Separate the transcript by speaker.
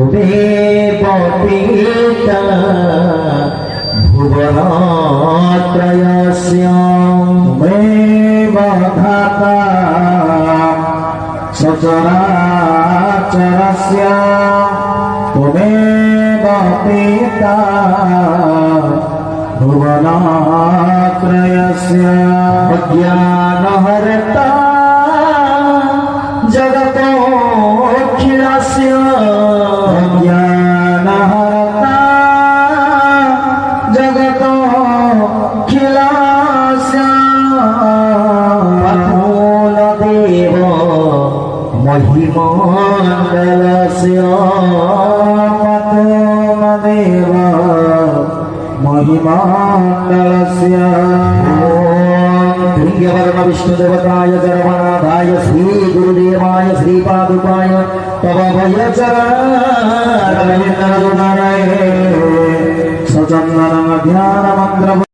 Speaker 1: त्वमेव पिता भुवनत्रयस्य त्वमेव धाता सचराचरस्य त्वमेव पिता भुवनत्रयस्य अज्ञानहर्ता जगतोऽखिलस्य अज्ञानहर्ता जगतोऽखिलस्य पथोलदेव महिमण्डलस्य पथोलदेव महिमण्डलस्य लिंगवर्ण विष्णुदेवताय सर्वनाथाय श्री गुरुदेवाय श्रीपादुकाय तव भयचरण सचन्दन ध्यान मंत्र